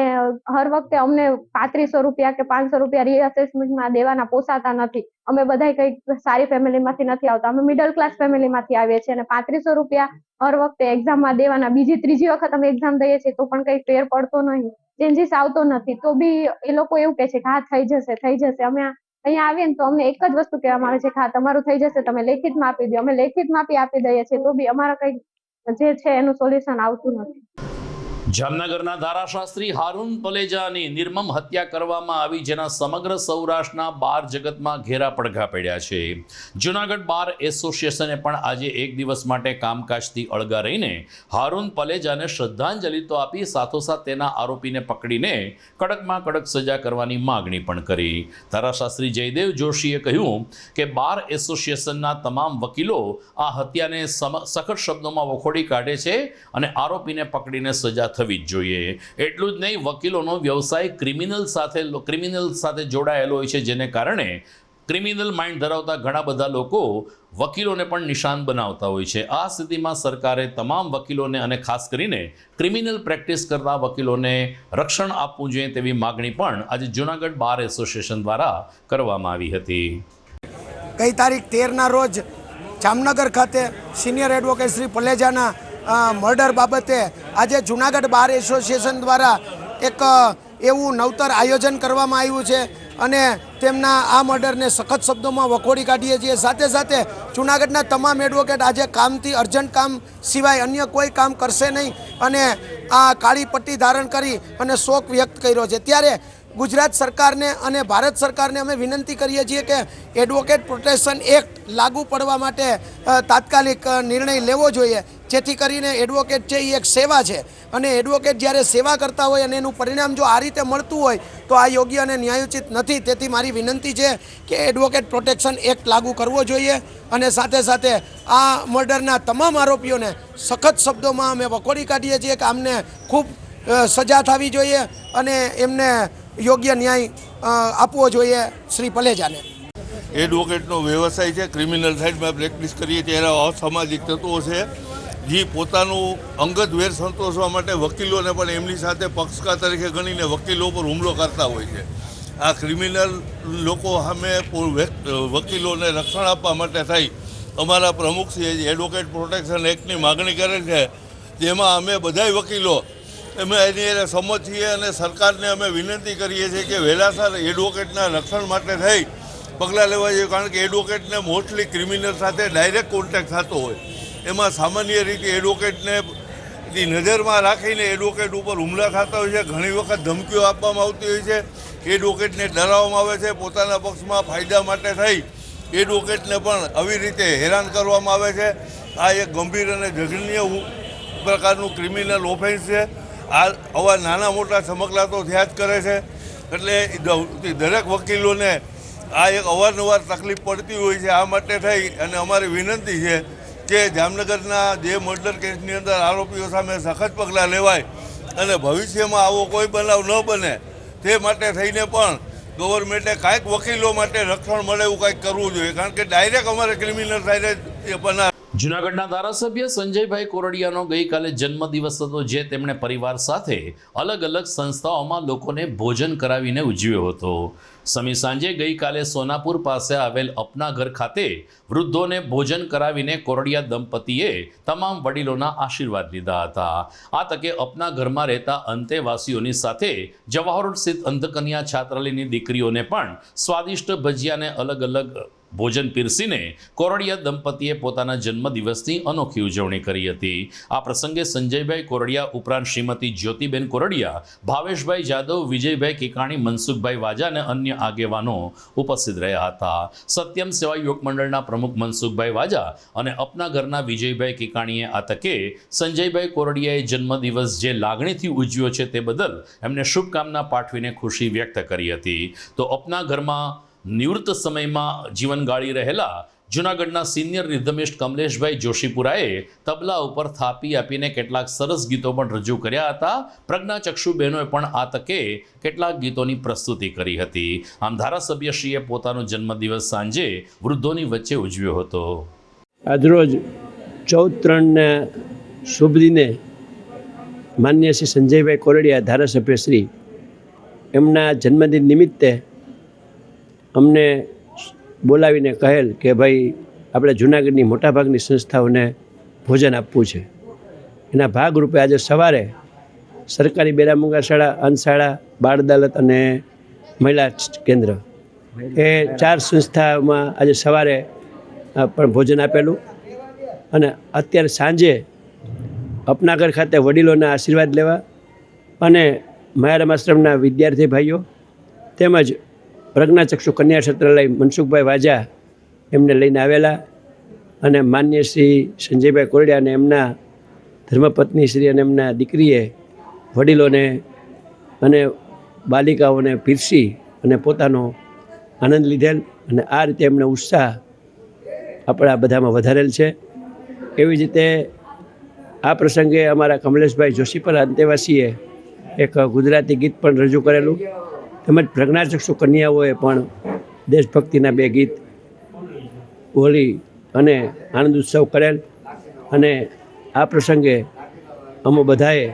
હર વખતે અમને 3500 રૂપિયા કે 500 રૂપિયા રીઅસેસમેન્ટમાં દેવાના પોસાતા નથી. અમે બધા કંઈક સારી ફેમિલીમાંથી નથી આવતા. અમે મિડલ ક્લાસ ફેમિલીમાંથી આવીએ છીએ અને 3500 રૂપિયા હર વખતે એક્ઝામમાં દેવાના. બીજી ત્રીજી વખત અમે એક્ઝામ દઈએ છીએ તો પણ કંઈ ફેર પડતો નહીં, ચેન્જીસ આવતો નથી. તો બી એ લોકો એવું કહે છે કે હા થઈ જશે. અમે અહીંયા આવીએ ને તો અમને એક જ વસ્તુ કહેવામાં આવે છે કે હા તમારું થઈ જશે, તમે લેખિતમાં આપી દો. અમે લેખિતમાં આપી દઈએ છીએ તો બી અમારા કંઈક જે છે એનું સોલ્યુશન આવતું નથી. જામનગરના ધારાશાસ્ત્રી હારૂન પલેજાની નિર્મમ હત્યા કરવામાં આવી, જેના સમગ્ર સૌરાષ્ટ્રના બાર જગતમાં ઘેરા પડઘા પડ્યા છે. જૂનાગઢ બાર એસોસિએશને પણ આજે એક દિવસ માટે કામકાજથી અળગા રહીને હારૂન પલેજાને શ્રદ્ધાંજલિ તો આપી, સાથોસાથ તેના આરોપીને પકડીને કડકમાં કડક સજા કરવાની માગણી પણ કરી. ધારાશાસ્ત્રી જયદેવ જોશીએ કહ્યું કે બાર એસોસિએશનના તમામ વકીલો આ હત્યાને સખત શબ્દોમાં વખોડી કાઢે છે અને આરોપીને પકડીને સજા થવી જ જોઈએ. એટલું જ નહીં, વકીલોનો વ્યવસાય ક્રિમિનલ સાથે જોડાયેલો હોય છે, જેને કારણે ક્રિમિનલ માઇન્ડ ધરાવતા ઘણા બધા લોકો વકીલોને પણ નિશાન બનાવતા હોય છે. આ સ્થિતિમાં સરકારે તમામ વકીલોને અને ખાસ કરીને ક્રિમિનલ પ્રેક્ટિસ કરતા વકીલોને રક્ષણ આપવું જોઈએ તેવી માગણી પણ આજે જૂનાગઢ બાર એસોસિએશન દ્વારા કરવામાં આવી હતી. ગઈ તારીખ 13ના રોજ જામનગર ખાતે સિનિયર એડવોકેટ શ્રી પલેજાના મર્ડર બાબતે આજે જૂનાગઢ બાર એસોસિએશન દ્વારા એક એવું નવતર આયોજન કરવામાં આવ્યું છે અને તેમના આ મર્ડરને સખત શબ્દોમાં વખોડી કાઢીએ છીએ. સાથે સાથે જૂનાગઢના તમામ એડવોકેટ આજે કામથી અર્જન્ટ કામ સિવાય અન્ય કોઈ કામ કરશે નહીં અને આ કાળી પટ્ટી ધારણ કરી અને શોક વ્યક્ત કર્યો છે. ત્યારે ગુજરાત સરકારને અને ભારત સરકારને અમે વિનંતી કરીએ છીએ કે એડવોકેટ પ્રોટેક્શન એક્ટ લાગુ પડવા માટે તાત્કાલિક નિર્ણય લેવો જોઈએ. જેથી કરીને એડવોકેટ છે એ એક સેવા છે અને એડવોકેટ જ્યારે સેવા કરતા હોય અને એનું પરિણામ જો આ રીતે મળતું હોય તો આ યોગ્ય અને ન્યાયોચિત નથી. તેથી મારી વિનંતી છે કે એડવોકેટ પ્રોટેક્શન એક્ટ લાગુ કરવો જોઈએ અને સાથે સાથે આ મર્ડરના તમામ આરોપીઓને સખત શબ્દોમાં અમે વખોડી કાઢીએ છીએ કે આમને ખૂબ સજા થવી જોઈએ અને એમને યોગ્ય ન્યાય આપવો જોઈએ શ્રી પલેજાને. એડવોકેટનો વ્યવસાય છે, ક્રિમિનલ સાઇડમાં પ્રેક્ટિસ કરીએ ત્યારે અસામાજિક તત્વો છે જે પોતાનું અંગત વેર સંતોષવા માટે વકીલોને પણ એમની સાથે પક્ષકાર તરીકે ગણીને વકીલો પર હુમલો કરતા હોય છે. આ ક્રિમિનલ લોકો સામે વકીલોને રક્ષણ આપવા માટે થઈ અમારા પ્રમુખશ્રીએ એડવોકેટ પ્રોટેક્શન એક્ટની માગણી કરે છે, જેમાં અમે બધાય વકીલો અમે એની એને સંમત છીએ અને સરકારને અમે વિનંતી કરીએ છીએ કે વહેલાસર એડવોકેટના રક્ષણ માટે થઈ પગલાં લેવા જોઈએ. કારણ કે એડવોકેટને મોસ્ટલી ક્રિમિનલ સાથે ડાયરેક્ટ કોન્ટેક્ટ થતો હોય, એમાં સામાન્ય રીતે એડવોકેટને નજરમાં રાખીને એડવોકેટ ઉપર હુમલા થતા હોય છે. ઘણી વખત ધમકીઓ આપવામાં આવતી હોય છે, એડવોકેટને ડરાવવામાં આવે છે, પોતાના પક્ષમાં ફાયદા માટે થઈ એડવોકેટને પણ આવી રીતે હેરાન કરવામાં આવે છે. આ એક ગંભીર અને જઘન્ય પ્રકારનું ક્રિમિનલ ઓફેન્સ છે. આવા નાના મોટા ચમકલા તો થયા જ કરે છે. એટલે દરેક વકીલોને આ એક અવારનવાર તકલીફ પડતી હોય છે. આ માટે થઈ અને અમારી વિનંતી છે કે જામનગરના જે મર્ડર કેસની અંદર આરોપીઓ સામે સખત પગલાં લેવાય અને ભવિષ્યમાં આવો કોઈ બનાવ ન બને તે માટે થઈને પણ ગવર્મેન્ટે કાંઈક વકીલો માટે રક્ષણ મળે એવું કંઈક કરવું જોઈએ. કારણ કે ડાયરેક્ટ અમારે ક્રિમિનલ સાઇડે બનાવ. જૂનાગઢના ધારાસભ્ય સંજયભાઈ કોરડિયાનો ગઈકાલે જન્મદિવસ હતો, જે તેમણે પરિવાર સાથે અલગ અલગ સંસ્થાઓમાં લોકોને ભોજન કરાવીને ઉજવ્યો હતો. સમી સાંજે ગઈકાલે સોનાપુર પાસે આવેલ અપના ઘર ખાતે વૃદ્ધોને ભોજન કરાવીને કોરડિયા દંપતીએ તમામ વડીલોના આશીર્વાદ લીધા હતા. આ તકે અપના ઘરમાં રહેતા અંતેવાસીઓની સાથે જવાહર સ્થિત અંધકન્યા છાત્રાલયની દીકરીઓને પણ સ્વાદિષ્ટ ભજીયાને અલગ અલગ ભોજન પીરસીને કોરડિયા દંપતીએ પોતાના જન્મદિવસની અનોખી ઉજવણી કરી હતી. આ પ્રસંગે સંજયભાઈ કોરડિયા ઉપરાંત શ્રીમતી જ્યોતિબેન કોરડિયા, ભાવેશભાઈ જાદવ, વિજયભાઈ કિકાણી, મનસુખભાઈ વાજા અને અન્ય આગેવાનો ઉપસ્થિત રહ્યા હતા. સત્યમ સેવા યુવક મંડળના પ્રમુખ મનસુખભાઈ વાજા અને અપના ઘરના વિજયભાઈ કિકાણીએ આ તકે સંજયભાઈ કોરડિયાએ જન્મદિવસ જે લાગણીથી ઉજવ્યો છે તે બદલ એમને શુભકામના પાઠવીને ખુશી વ્યક્ત કરી હતી. તો અપના ઘરમાં નિવૃત્ત સમયમાં જીવન ગાળી રહેલા જૂનાગઢના સિનિયર રિધમિસ્ટ કમલેશભાઈ જોશીપુરાએ તબલા ઉપર થાપી આપીને કેટલાક સરસ ગીતો પણ રજૂ કર્યા હતા. પ્રજ્ઞાચક્ષુબહેનોએ પણ આ તકે કેટલાક ગીતોની પ્રસ્તુતિ કરી હતી. આમ ધારાસભ્યશ્રીએ પોતાનો જન્મદિવસ સાંજે વૃદ્ધોની વચ્ચે ઉજવ્યો હતો. આજરોજ 14/3 શુભ દિને માન્ય શ્રી સંજયભાઈ કોરડિયા ધારાસભ્યશ્રી એમના જન્મદિન નિમિત્તે અમને બોલાવીને કહેલ કે ભાઈ આપણે જૂનાગઢની મોટાભાગની સંસ્થાઓને ભોજન આપવું છે. એના ભાગરૂપે આજે સવારે સરકારી બેરામુંગા શાળા, અંશાળા, બાળ અદાલત અને મહિલા કેન્દ્ર એ 4 સંસ્થાઓમાં આજે સવારે પણ ભોજન આપેલું અને અત્યારે સાંજે અપનાગર ખાતે વડીલોના આશીર્વાદ લેવા અને માયારામ આશ્રમના વિદ્યાર્થી ભાઈઓ તેમજ પ્રજ્ઞાચક્ષુ કન્યા છાત્રાલય મનસુખભાઈ વાજા એમને લઈને આવેલા અને માન્ય શ્રી સંજયભાઈ કોરડિયા અને એમના ધર્મપત્ની શ્રી અને એમના દીકરીએ વડીલોને અને બાલિકાઓને પીરસી અને પોતાનો આનંદ લીધેલ અને આ રીતે એમને ઉત્સાહ આપણા બધામાં વધારેલ છે. એવી જ રીતે આ પ્રસંગે અમારા કમલેશભાઈ જોશીપુરા અંતેવાસીએ એક ગુજરાતી ગીત પણ રજૂ કરેલું તેમજ પ્રજ્ઞાચક્ષુ કન્યાઓએ પણ દેશભક્તિના 2 ગીત બોલી અને આનંદ ઉત્સવ કરેલ અને આ પ્રસંગે અમે બધાએ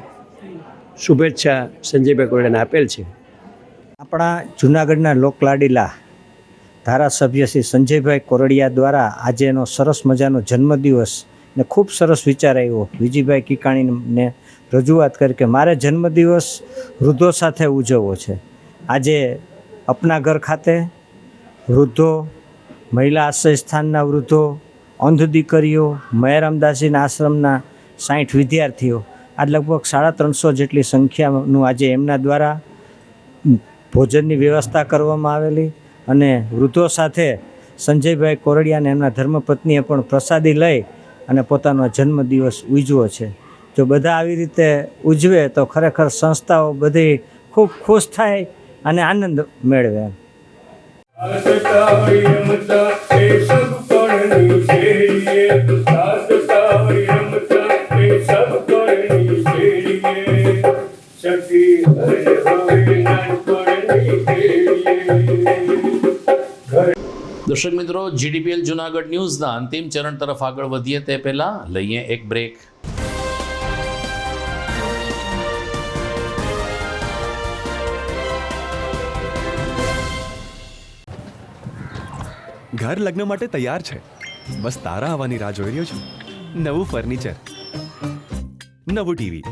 શુભેચ્છા સંજયભાઈ કોરડિયાને આપેલ છે. આપણા જૂનાગઢના લોકલાડીલા ધારાસભ્ય શ્રી સંજયભાઈ કોરડિયા દ્વારા આજે એનો સરસ મજાનો જન્મદિવસ ને ખૂબ સરસ વિચાર આવ્યો. વિજયભાઈ કિકાણીને રજૂઆત કરી કે મારે જન્મદિવસ વૃદ્ધો સાથે ઉજવવો છે. આજે અપના ઘર ખાતે વૃદ્ધો, મહિલા આશ્રય સ્થાનના વૃદ્ધો, અંધ દીકરીઓ, મયારામદાસજીના આશ્રમના 60 વિદ્યાર્થીઓ, આ લગભગ 350 જેટલી સંખ્યાનું આજે એમના દ્વારા ભોજનની વ્યવસ્થા કરવામાં આવેલી અને વૃદ્ધો સાથે સંજયભાઈ કોરડિયા અને એમના ધર્મપત્નીએ પણ પ્રસાદી લઈ અને પોતાનો જન્મદિવસ ઉજવ્યો છે. જો બધા આવી રીતે ઉજવે તો ખરેખર સંસ્થાઓ બધી ખૂબ ખુશ થાય અને આનંદ મેળવે. દર્શક મિત્રો, GDPL જુનાગઢ ન્યૂઝના અંતિમ ચરણ તરફ આગળ વધીએ તે પહેલા લઈએ એક બ્રેક. ઘર લગ્ન માટે તૈયાર છે, બસ તારા આવવાની રાહ જોઈ રહ્યો છું. નવું ફર્નિચર, નવું ટીવી,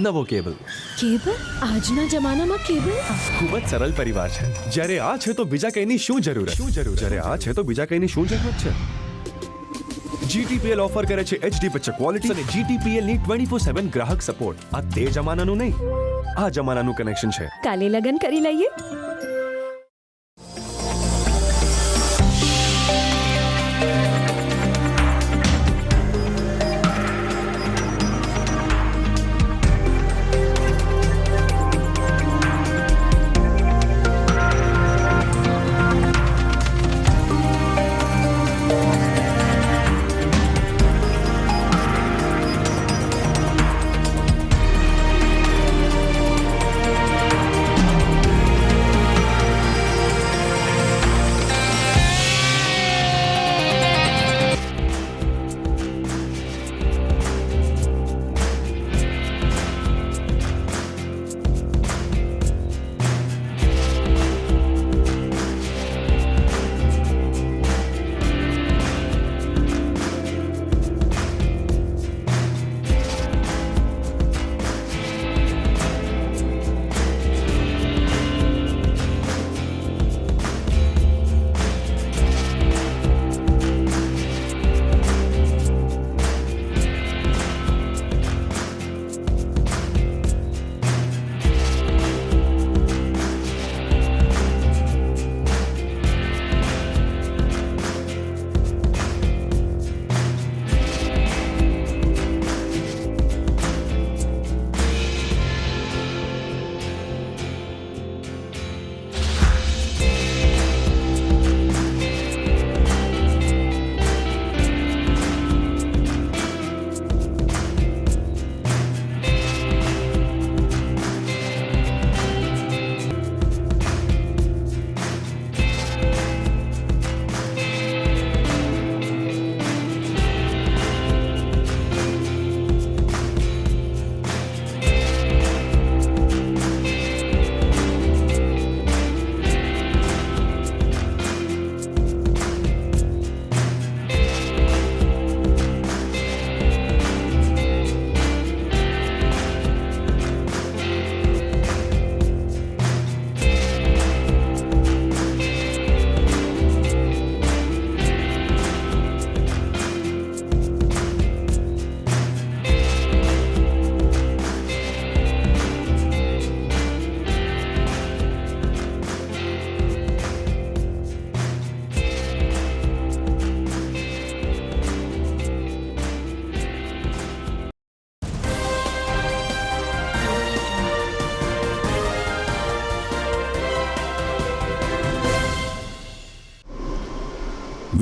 નવો કેબલ. આજના જમાનામાં કેબલ ખૂબ જ સરળ પરિવાર છે. જ્યારે આ છે તો બીજા કઈની શું જરૂરત? જ્યારે આ છે તો બીજા કઈની શું જરૂરત છે? GTPL ઓફર કરે છે HD પિક્ચર ક્વોલિટી અને GTPL ની 24/7 ગ્રાહક સપોર્ટ. આ તે જમાનાનું નહીં, આ જમાનાનું કનેક્શન છે. કાલે લગન કરી લઈએ.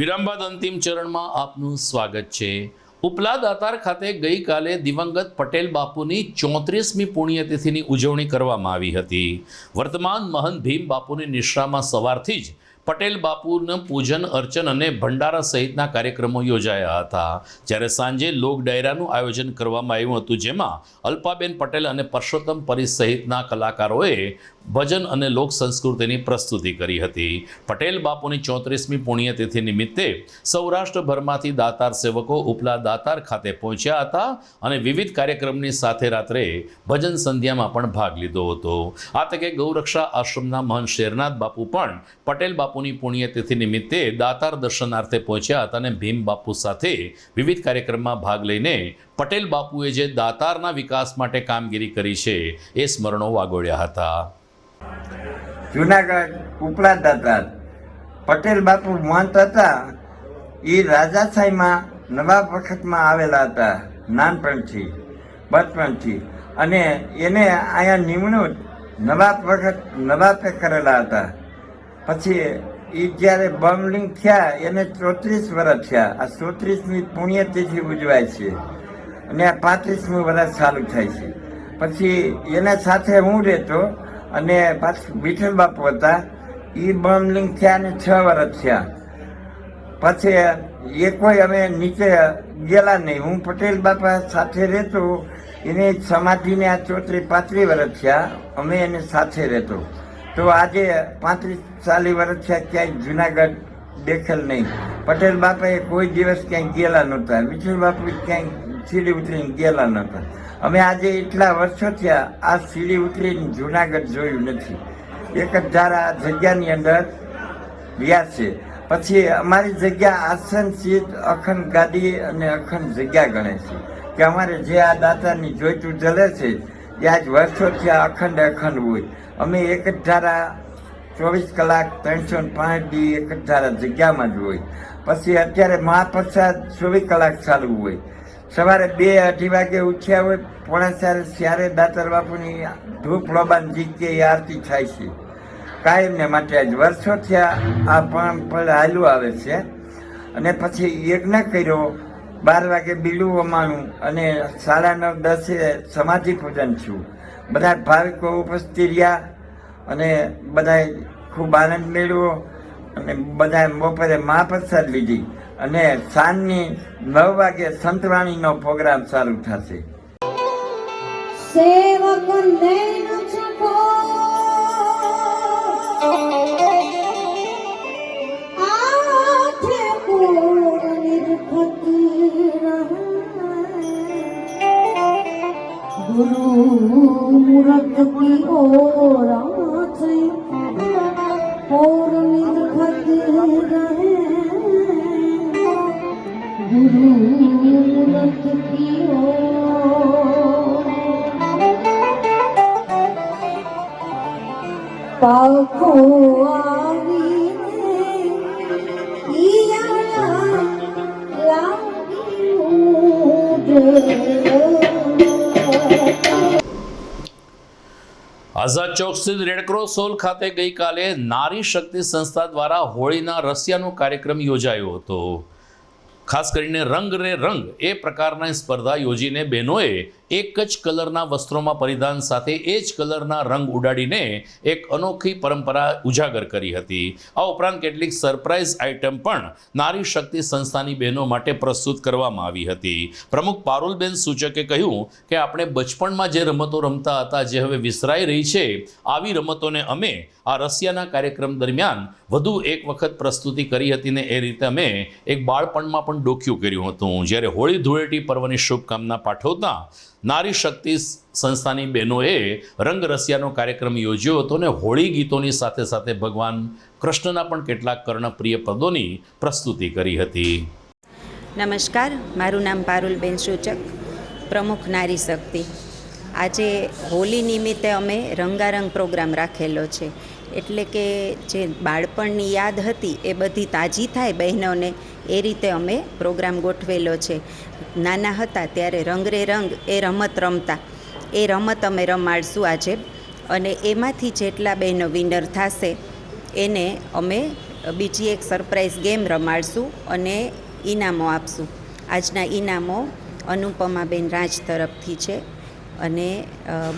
વિરામ બાદ અંતિમ ચરણમાં આપનું સ્વાગત છે. ઉપલા દાતાર ખાતે ગઈકાલે દિવંગત પટેલ બાપુની 34મી પુણ્યતિથિની ઉજવણી કરવામાં આવી હતી. વર્તમાન મહંત ભીમ બાપુની નિશ્રામાં સવારથી જ પટેલ બાપુનું પૂજન અર્ચન અને ભંડારા સહિતના કાર્યક્રમો યોજાયા હતા. જ્યારે સાંજે લોક ડાયરાનું આયોજન કરવામાં આવ્યું હતું, જેમાં અલ્પાબેન પટેલ અને પરસોત્તમ પરી સહિતના કલાકારોએ ભજન અને લોક સંસ્કૃતિની પ્રસ્તુતિ કરી હતી. પટેલ બાપુની 34મી પુણ્યતિથિ નિમિત્તે સૌરાષ્ટ્રભરમાંથી દાતાર સેવકો ઉપલા દાતાર ખાતે પહોંચ્યા હતા અને વિવિધ કાર્યક્રમની સાથે રાત્રે ભજન સંધ્યામાં પણ ભાગ લીધો હતો. આ તકે ગૌરક્ષા આશ્રમના મહંત શેરનાથ બાપુ પણ પટેલ બાપુની પુણ્યતિથિ નિમિત્તે દાતાર દર્શનાર્થે પહોંચ્યા હતા અને ભીમ બાપુ સાથે વિવિધ કાર્યક્રમમાં ભાગ લઈને પટેલ બાપુએ જે દાતારના વિકાસ માટે કામગીરી કરી છે એ સ્મરણો વાગોળ્યા હતા. જુનાગઢ ઉપલા દાતાર પટેલ બાપુ મહંત હતા. એ રાજાશાહીમાં નવાબ વખતમાં આવેલા હતા નાનપણથી બચપનથી, અને એને અહીંયા નિમણૂક નવાબે કરેલા હતા. પછી એ જ્યારે બમલિંગ થયા એને 34 વર્ષ થયા. આ 34મી પુણ્યતિથિ ઉજવાય છે અને આ 35મું વર્ષ ચાલુ થાય છે. પછી એના સાથે હું રહેતો અને પાછું વિઠ્ઠલ બાપુ હતા, એ બમલિંગ થયા ને 6 વર્ષ થયા. પછી એ કોઈ અમે નીચે ગયેલા નહીં. હું પટેલ બાપા સાથે રહેતો, એને સમાધિને આ 34-35 વર્ષ થયા, અમે એને સાથે રહેતો. તો આજે 35-40 વર્ષ થયા ક્યાંય જુનાગઢ દેખેલ નહીં. પટેલ બાપાએ કોઈ દિવસ ક્યાંય ગયેલા નહોતા, વિઠ્ઠલ બાપુ ક્યાંય સીડી ઉતરીને ગયેલા નહોતા. અમે આજે એટલા વર્ષો થયા આ સીડી ઉતરીને જુનાગઢ જોયું નથી. એક જ ધારા જગ્યાની અંદર રહ્યા છે. પછી અમારી જગ્યા આસન સીટ અખંડ ગાદી અને અખંડ જગ્યા ગણે છે કે અમારે જે આ દાતાની જોઈતું જલે છે એ આજ વર્ષોથી આ અખંડ હોય. અમે એક જ ધારા 24 કલાક 365 દી એક જ ધારા જગ્યામાં જ હોય. પછી અત્યારે મહાપ્રસાદ 24 કલાક ચાલુ હોય. સવારે 2-2:30 વાગે ઉઠ્યા હોય, 3:45 ત્યારે દાતાર બાપુની ધૂપ લોબાન જગ્યાએ આરતી થાય છે. કાયમને માટે આજ વર્ષો થયા આ પણ હાલું આવે છે. અને પછી યજ્ઞ કર્યો, 12 વાગે બીલું અમાણું અને 9:30-10 સમાધિ પૂજન છું. બધા ભાવિકો ઉપસ્થિત રહ્યા અને બધાએ ખૂબ આનંદ મેળવ્યો અને બધાએ બપોરે મહાપ્રસાદ લીધી અને સાંજની 9 વાગે સંતવાણીનો પ્રોગ્રામ ચાલુ થશે. गुरु मूरत की ओर और निर्भत रहे, गुरु मूरत की ओर पाखो आवीने ईयाला लागी આઝાદ ચોક સ્થિત રેડક્રોસ હોલ ખાતે ગઈકાલે નારી શક્તિ સંસ્થા દ્વારા હોળીના રસિયાનો કાર્યક્રમ યોજાયો હતો. ખાસ કરીને રંગ રે રંગ એ પ્રકારની સ્પર્ધા યોજીને બહેનોએ એક જ કલરના વસ્ત્રોમાં પરિધાન સાથે એ જ કલરના રંગ ઉડાડીને એક અનોખી પરંપરા ઉજાગર કરી હતી. આ ઉપરાંત કેટલીક સરપ્રાઇઝ આઇટમ પણ નારી શક્તિ સંસ્થાની બહેનો માટે પ્રસ્તુત કરવામાં આવી હતી. પ્રમુખ પારુલબેન સૂચકે કહ્યું કે આપણે બચપણમાં જે રમતો રમતા હતા જે હવે વિસરાઈ રહી છે, આવી રમતોને અમે આ રસિયાના કાર્યક્રમ દરમિયાન વધુ એક વખત પ્રસ્તુતિ કરી હતી ને એ રીતે અમે એક બાળપણમાં પણ ડોક્યું કર્યું હતું. જ્યારે હોળી ધૂળેટી પર્વની શુભકામના પાઠવતા નારી શક્તિ સંસ્થાની બહેનોએ રંગ રસિયાનો કાર્યક્રમ યોજ્યો હતો ને હોળી ગીતોની સાથે સાથે ભગવાન કૃષ્ણના પણ કેટલાક કર્ણપ્રિય પદોની પ્રસ્તુતિ કરી હતી. નમસ્કાર, મારું નામ પારુલબેન સૂચક, પ્રમુખ નારી શક્તિ. આજે હોળી નિમિત્તે અમે રંગારંગ પ્રોગ્રામ રાખેલો છે. એટલે કે જે બાળપણની યાદ હતી એ બધી તાજી થાય બહેનોને, એ રીતે અમે પ્રોગ્રામ ગોઠવેલો છે. નાના હતા ત્યારે રંગ રે રંગ એ રમત રમતા, એ રમત અમે રમાડશું આજે. અને એમાંથી જેટલા બહેનો વિનર થશે એને અમે બીજી એક સરપ્રાઈઝ ગેમ રમાડશું અને ઇનામો આપશું. આજના ઇનામો અનુપમાબેન રાજ તરફથી છે અને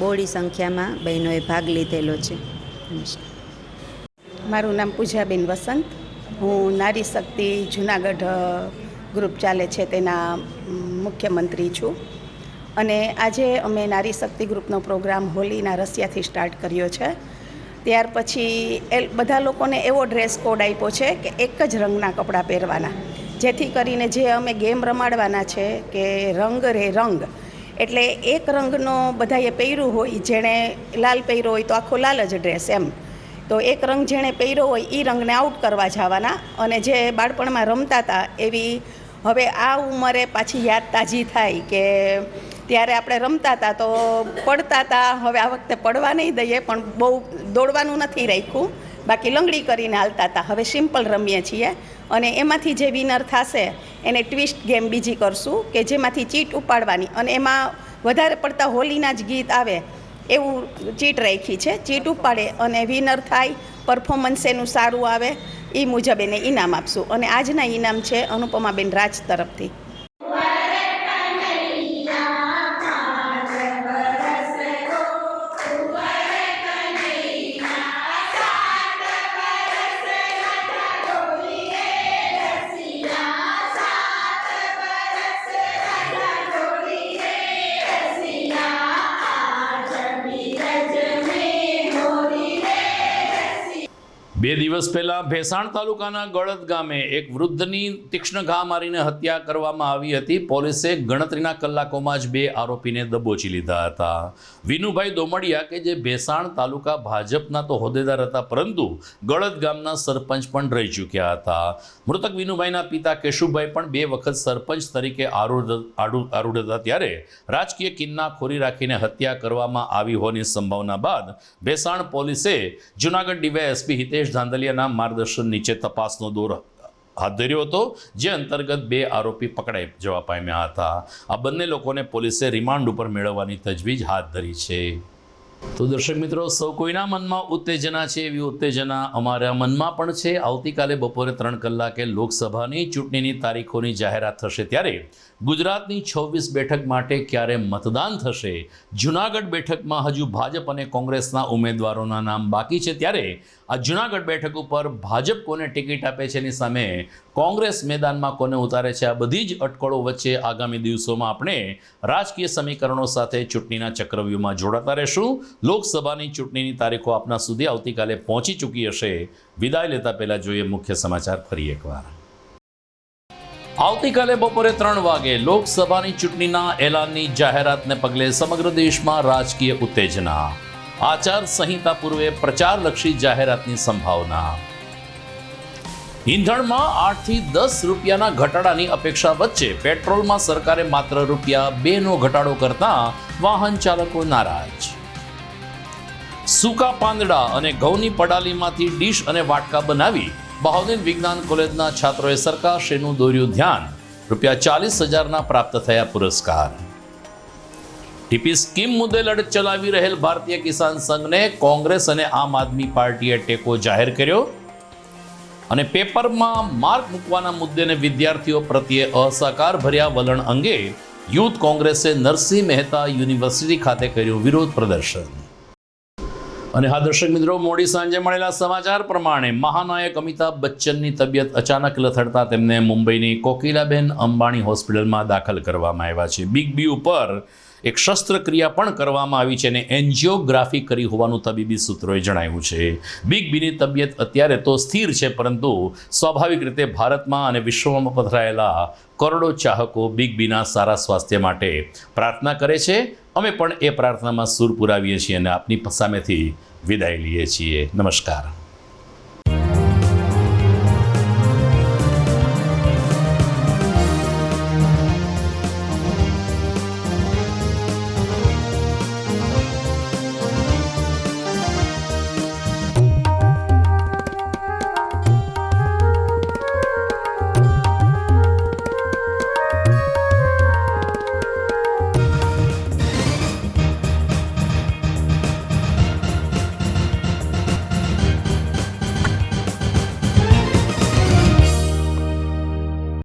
બહોળી સંખ્યામાં બહેનોએ ભાગ લીધેલો છે. નમસ્કાર. મારું નામ પૂજાબેન વસંત, હું નારી શક્તિ જુનાગઢ ગ્રુપ ચાલે છે તેના મુખ્યમંત્રી છું. અને આજે અમે નારી શક્તિ ગ્રુપનો પ્રોગ્રામ હોલીના રસિયાથી સ્ટાર્ટ કર્યો છે. ત્યાર પછી એ બધા લોકોને એવો ડ્રેસ કોડ આપ્યો છે કે એક જ રંગના કપડાં પહેરવાના, જેથી કરીને જે અમે ગેમ રમાડવાના છે કે રંગ રે રંગ, એટલે એક રંગનો બધાએ પહેર્યું હોય, જેણે લાલ પહેર્યો હોય તો આખો લાલ જ ડ્રેસ એમ, તો એક રંગ જેણે પહેર્યો હોય એ રંગને આઉટ કરવા જવાના. અને જે બાળપણમાં રમતા હતા એવી હવે આ ઉંમરે પાછી યાદ તાજી થાય કે ત્યારે આપણે રમતા હતા તો પડતા હતા. હવે આ વખતે પડવા નહીં દઈએ, પણ બહુ દોડવાનું નથી રાખ્યું, બાકી લંગડી કરીને હાલતા હતા. હવે સિમ્પલ રમીએ છીએ અને એમાંથી જે વિનર થશે એને ટ્વિસ્ટ ગેમ બીજી કરશું કે જેમાંથી ચીટ ઉપાડવાની અને એમાં વધારે પડતા હોલીના જ ગીત આવે એવું ચીટ રાખી છે. ચીટ ઉપાડે અને વિનર થાય, પરફોર્મન્સ એનું સારું આવે એ મુજબ એને ઇનામ આપશું. અને આજના ઇનામ છે અનુપમાબેન રાજ તરફથી. બે દિવસ પહેલા ભેસાણ તાલુકાના ગળદ ગામે એક વૃદ્ધની તીક્ષ્ણ ઘા મારીને હત્યા કરવામાં આવી હતી. પોલીસે ગણતરીના કલાકોમાં જ 2 આરોપીને દબોચી લીધા હતા. વિનુભાઈ દોમડિયા કે જે ભેસાણ તાલુકા ભાજપના તો હોદ્દેદાર હતા, પરંતુ ગળદ ગામના સરપંચ પણ રહી ચૂક્યા હતા. મૃતક વિનુભાઈના પિતા કેશુભાઈ પણ 2 વખત સરપંચ તરીકે આરૂઢ હતા. ત્યારે રાજકીય કિન્નાખોરી રાખીને હત્યા કરવામાં આવી હોવાની સંભાવના બાદ ભેસાણ પોલીસે જૂનાગઢ ડીવાયએસપી હિતેશ ધાંધલિયાના માર્ગદર્શન નીચે તપાસનો દોર હાથ ધર્યો હતો, જે અંતર્ગત 2 આરોપી પકડાઈ જવા પામ્યા હતા. આ બંને લોકોને પોલીસે રિમાન્ડ ઉપર મેળવવાની તજવીજ હાથ ધરી છે. તો દર્શક મિત્રો, સૌ કોઈના મનમાં ઉત્તેજના છે, એવી ઉત્તેજના અમારા મનમાં પણ છે. આવતીકાલે બપોરે 3 કલાકે લોકસભાની ચૂંટણીની તારીખોની જાહેરાત થશે. ત્યારે ગુજરાતની 26 બેઠક માટે ક્યારે મતદાન થશે? જૂનાગઢ બેઠકમાં હજુ ભાજપ અને કોંગ્રેસના ઉમેદવારોના નામ બાકી છે. ત્યારે આ જૂનાગઢ બેઠક ઉપર ભાજપ કોને ટિકિટ આપે છે, એની સામે કોંગ્રેસ મેદાનમાં કોને ઉતારે છે, આ બધી જ અટકળો વચ્ચે આગામી દિવસોમાં આપણે રાજકીય સમીકરણો સાથે ચૂંટણીના ચક્રવ્યૂહમાં જોડાતા રહેશું. લોકસભાની ચૂંટણીની તારીખો આપના સુધી આવતીકાલે પહોંચી ચૂકી હશે. વિદાય લેતા પહેલા જોઈએ મુખ્ય સમાચાર ફરી એકવાર. આવતીકાલે બપોરે 3 વાગે લોકસભાની ચૂંટણીના એલાનની જાહેરાતને પગલે સમગ્ર દેશમાં રાજકીય ઉત્તેજના. આચાર સંહિતા પૂર્વે પ્રચારલક્ષી જાહેરાતની સંભાવના. ઈંધણમાં 8 થી 10 રૂપિયાના ઘટાડાની અપેક્ષા વચ્ચે પેટ્રોલમાં સરકારે માત્ર ₹2નો ઘટાડો કરતા વાહન ચાલકો નારાજ. સૂકા પાંદડા અને ઘઉંની પડાલીમાંથી ડીશ અને વાટકા બનાવી બહાઉદ્દીન વિજ્ઞાન કોલેજના છાત્રોએ સરકારશ્રીનું દોર્યું ધ્યાન. ₹40,000ના પ્રાપ્ત થયા પુરસ્કાર. ટીપી સ્કીમ મુદ્દે લડત ચલાવી રહેલ ભારતીય કિસાન સંઘને કોંગ્રેસ અને આમ આદમી પાર્ટીએ ટેકો જાહેર કર્યો. અને પેપરમાં માર્ક મૂકવાના મુદ્દેને વિદ્યાર્થીઓ પ્રત્યે અસહકાર ભર્યા વલણ અંગે યુથ કોંગ્રેસે નરસિંહ મહેતા યુનિવર્સિટી ખાતે કર્યું વિરોધ પ્રદર્શન. અને હા દર્શક મિત્રો, મોડી સાંજે મળેલા સમાચાર પ્રમાણે મહાનાયક અમિતાભ બચ્ચનની તબિયત અચાનક લથડતા તેમને મુંબઈની કોકિલાબેન અંબાણી હોસ્પિટલમાં દાખલ કરવામાં આવ્યા છે. બિગ બી ઉપર એક શસ્ત્રક્રિયા પણ કરવામાં આવી છે અને એન્જિયોગ્રાફી કરી હોવાનું તબીબી સૂત્રોએ જણાવ્યું છે. બિગ બીની તબિયત અત્યારે તો સ્થિર છે, પરંતુ સ્વાભાવિક રીતે ભારતમાં અને વિશ્વમાં પથરાયેલા કરોડો ચાહકો બિગ બીના સારા સ્વાસ્થ્ય માટે પ્રાર્થના કરે છે. અમે પણ એ પ્રાર્થનામાં સૂર પુરાવીએ છીએ અને આપની સામેથી વિદાય લઈએ છીએ. નમસ્કાર.